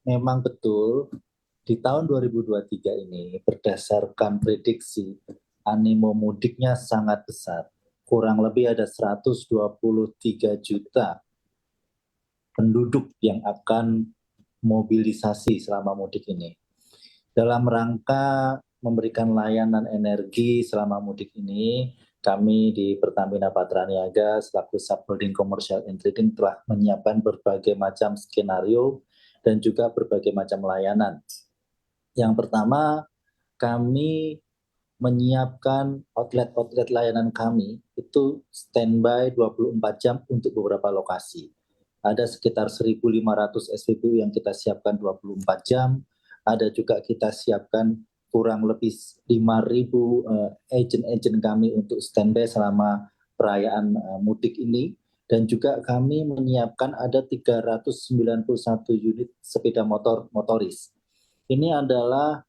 memang betul di tahun 2023 ini berdasarkan prediksi animo mudiknya sangat besar. Kurang lebih ada 123 juta penduduk yang akan mobilisasi selama mudik ini. Dalam rangka memberikan layanan energi selama mudik ini, kami di Pertamina Patraniaga selaku Subholding Commercial and Trading telah menyiapkan berbagai macam skenario dan juga berbagai macam layanan. Yang pertama, kami menyiapkan outlet layanan kami itu standby 24 jam untuk beberapa lokasi. Ada sekitar 1.500 SPBU yang kita siapkan 24 jam. Ada juga kita siapkan kurang lebih 5.000 agent kami untuk standby selama perayaan mudik ini. Dan juga kami menyiapkan ada 391 unit sepeda motoris. Ini adalah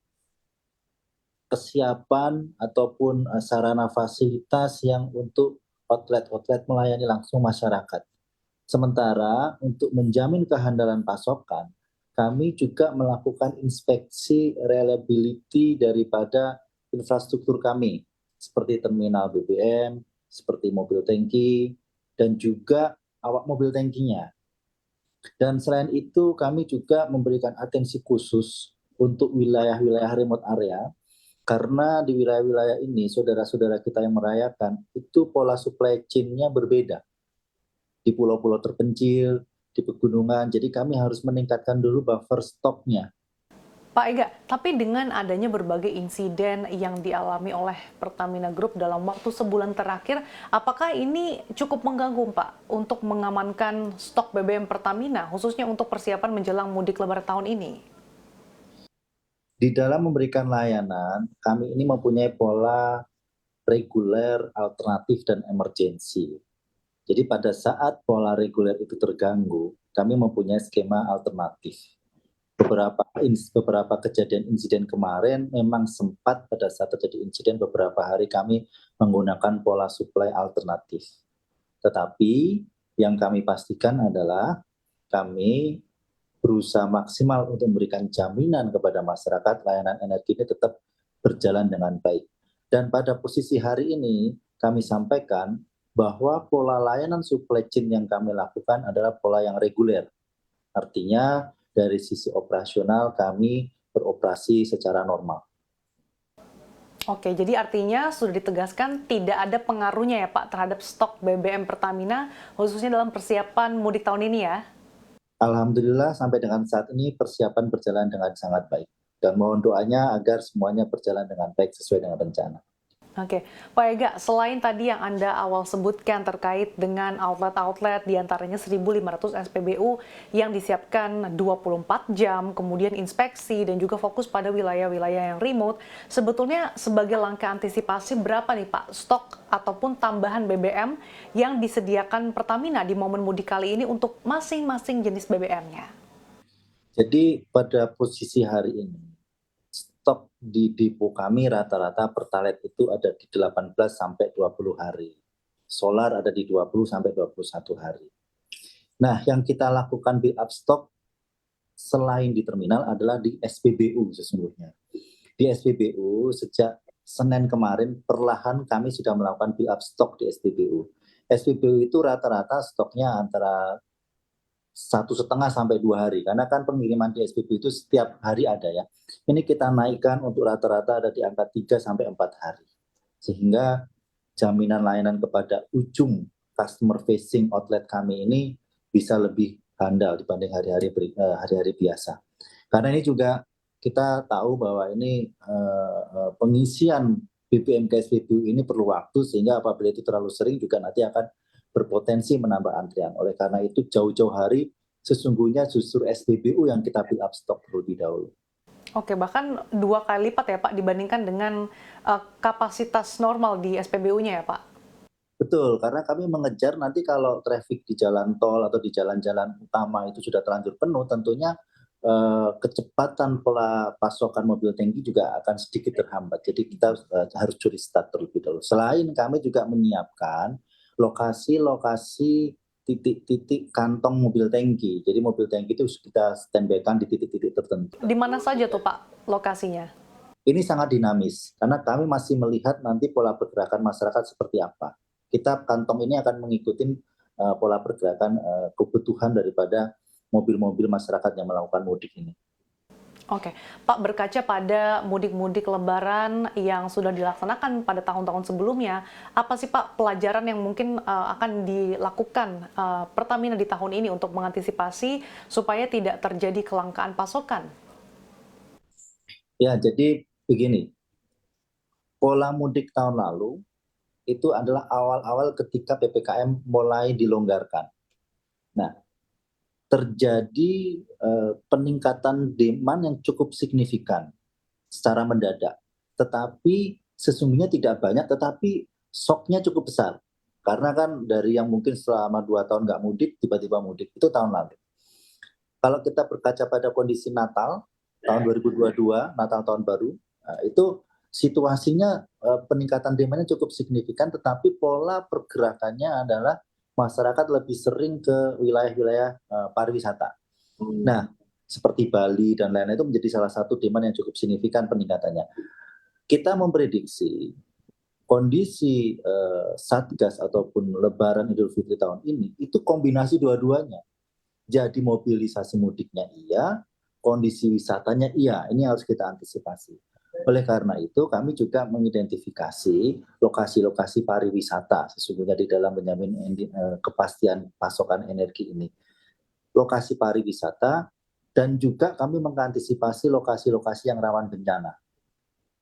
kesiapan ataupun sarana fasilitas yang untuk outlet melayani langsung masyarakat. Sementara untuk menjamin kehandalan pasokan, kami juga melakukan inspeksi reliability daripada infrastruktur kami, seperti terminal BBM, seperti mobil tangki, dan juga awak mobil tangkinya. Dan selain itu kami juga memberikan atensi khusus untuk wilayah-wilayah remote area, karena di wilayah-wilayah ini saudara-saudara kita yang merayakan itu pola supply chain-nya berbeda. Di pulau-pulau terpencil, di pegunungan, jadi kami harus meningkatkan dulu buffer stoknya. Pak Ega, tapi dengan adanya berbagai insiden yang dialami oleh Pertamina Group dalam waktu sebulan terakhir, apakah ini cukup mengganggu Pak untuk mengamankan stok BBM Pertamina, khususnya untuk persiapan menjelang mudik lebaran tahun ini? Di dalam memberikan layanan, kami ini mempunyai pola reguler, alternatif, dan emergensi. Jadi pada saat pola reguler itu terganggu, kami mempunyai skema alternatif. Beberapa kejadian insiden kemarin memang sempat pada saat terjadi insiden beberapa hari kami menggunakan pola supply alternatif. Tetapi yang kami pastikan adalah kami berusaha maksimal untuk memberikan jaminan kepada masyarakat layanan energi ini tetap berjalan dengan baik. Dan pada posisi hari ini kami sampaikan bahwa pola layanan supply chain yang kami lakukan adalah pola yang reguler. Artinya dari sisi operasional kami beroperasi secara normal. Oke, jadi artinya sudah ditegaskan tidak ada pengaruhnya ya Pak terhadap stok BBM Pertamina, khususnya dalam persiapan mudik tahun ini ya? Alhamdulillah sampai dengan saat ini persiapan berjalan dengan sangat baik. Dan mohon doanya agar semuanya berjalan dengan baik sesuai dengan rencana. Oke, Pak Ega, selain tadi yang Anda awal sebutkan terkait dengan outlet-outlet diantaranya 1.500 SPBU yang disiapkan 24 jam, kemudian inspeksi dan juga fokus pada wilayah-wilayah yang remote, sebetulnya sebagai langkah antisipasi berapa nih Pak stok ataupun tambahan BBM yang disediakan Pertamina di momen mudik kali ini untuk masing-masing jenis BBM-nya? Jadi pada posisi hari ini, stok di depo kami rata-rata Pertalite itu ada di 18 sampai 20 hari. Solar ada di 20 sampai 21 hari. Nah, yang kita lakukan build up stok selain di terminal adalah di SPBU sesungguhnya. Di SPBU sejak Senin kemarin perlahan kami sudah melakukan build up stok di SPBU. SPBU itu rata-rata stoknya antara 1,5 sampai 2 hari, karena kan pengiriman di SPBU itu setiap hari ada ya. Ini kita naikkan untuk rata-rata ada di angka 3 sampai 4 hari. Sehingga jaminan layanan kepada ujung customer facing outlet kami ini bisa lebih handal dibanding hari-hari biasa. Karena ini juga kita tahu bahwa ini pengisian BBM ke SPBU ini perlu waktu, sehingga apabila itu terlalu sering juga nanti akan berpotensi menambah antrian. Oleh karena itu jauh-jauh hari sesungguhnya justru SPBU yang kita build up stok terlebih dahulu. Oke, bahkan 2 kali lipat ya Pak dibandingkan dengan kapasitas normal di SPBU-nya ya Pak? Betul, karena kami mengejar nanti kalau traffic di jalan tol atau di jalan-jalan utama itu sudah terlanjur penuh, tentunya kecepatan pola pasokan mobil tangki juga akan sedikit terhambat. Jadi kita harus curi start terlebih dahulu. Selain kami juga menyiapkan lokasi-lokasi titik-titik kantong mobil tangki. Jadi mobil tangki itu kita standby-kan di titik-titik tertentu. Di mana saja tuh Pak lokasinya? Ini sangat dinamis, karena kami masih melihat nanti pola pergerakan masyarakat seperti apa. Kita kantong ini akan mengikuti pola pergerakan kebutuhan daripada mobil-mobil masyarakat yang melakukan mudik ini. Oke, Pak, berkaca pada mudik-mudik Lebaran yang sudah dilaksanakan pada tahun-tahun sebelumnya, apa sih Pak pelajaran yang mungkin akan dilakukan Pertamina di tahun ini untuk mengantisipasi supaya tidak terjadi kelangkaan pasokan? Ya, jadi begini, pola mudik tahun lalu itu adalah awal-awal ketika PPKM mulai dilonggarkan. Nah, terjadi peningkatan demand yang cukup signifikan secara mendadak. Tetapi sesungguhnya tidak banyak, tetapi shock-nya cukup besar. Karena kan dari yang mungkin selama 2 tahun nggak mudik, tiba-tiba mudik, itu tahun lalu. Kalau kita berkaca pada kondisi Natal, tahun 2022, Natal tahun baru, itu situasinya peningkatan demand-nya cukup signifikan, tetapi pola pergerakannya adalah masyarakat lebih sering ke wilayah-wilayah pariwisata. Nah, seperti Bali dan lain-lain itu menjadi salah satu demand yang cukup signifikan peningkatannya. Kita memprediksi kondisi Satgas ataupun Lebaran Idul Fitri tahun ini itu kombinasi dua-duanya. Jadi mobilisasi mudiknya iya, kondisi wisatanya iya. Ini harus kita antisipasi. Oleh karena itu kami juga mengidentifikasi lokasi-lokasi pariwisata sesungguhnya di dalam menjamin kepastian pasokan energi ini. Lokasi pariwisata dan juga kami mengantisipasi lokasi-lokasi yang rawan bencana.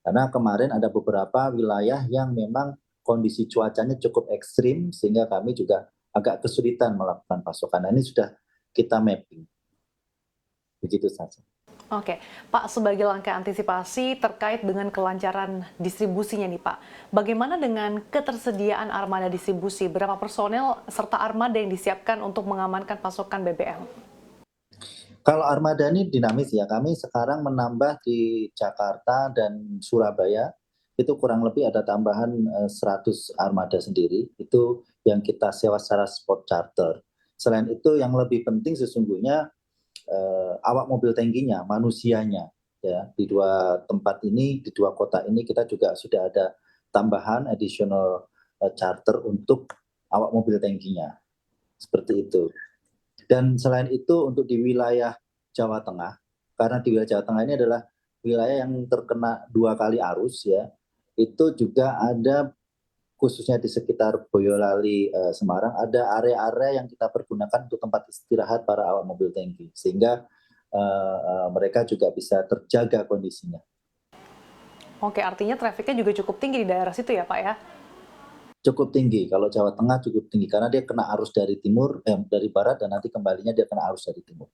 Karena kemarin ada beberapa wilayah yang memang kondisi cuacanya cukup ekstrim sehingga kami juga agak kesulitan melakukan pasokan. Nah, ini sudah kita mapping. Begitu saja. Oke, Pak, sebagai langkah antisipasi terkait dengan kelancaran distribusinya nih Pak, bagaimana dengan ketersediaan armada distribusi? Berapa personel serta armada yang disiapkan untuk mengamankan pasokan BBM? Kalau armada ini dinamis ya, kami sekarang menambah di Jakarta dan Surabaya, itu kurang lebih ada tambahan 100 armada sendiri, itu yang kita sewa secara spot charter. Selain itu yang lebih penting sesungguhnya awak mobil tangkinya, manusianya. Ya, di 2 tempat ini, di 2 kota ini kita juga sudah ada tambahan additional charter untuk awak mobil tangkinya. Seperti itu. Dan selain itu untuk di wilayah Jawa Tengah, karena di wilayah Jawa Tengah ini adalah wilayah yang terkena 2 kali arus ya, itu juga ada khususnya di sekitar Boyolali, Semarang, ada area-area yang kita pergunakan untuk tempat istirahat para awak mobil tangki, sehingga mereka juga bisa terjaga kondisinya. Oke, artinya trafiknya juga cukup tinggi di daerah situ ya Pak ya? Cukup tinggi, kalau Jawa Tengah cukup tinggi, karena dia kena arus dari timur, dari barat, dan nanti kembalinya dia kena arus dari timur.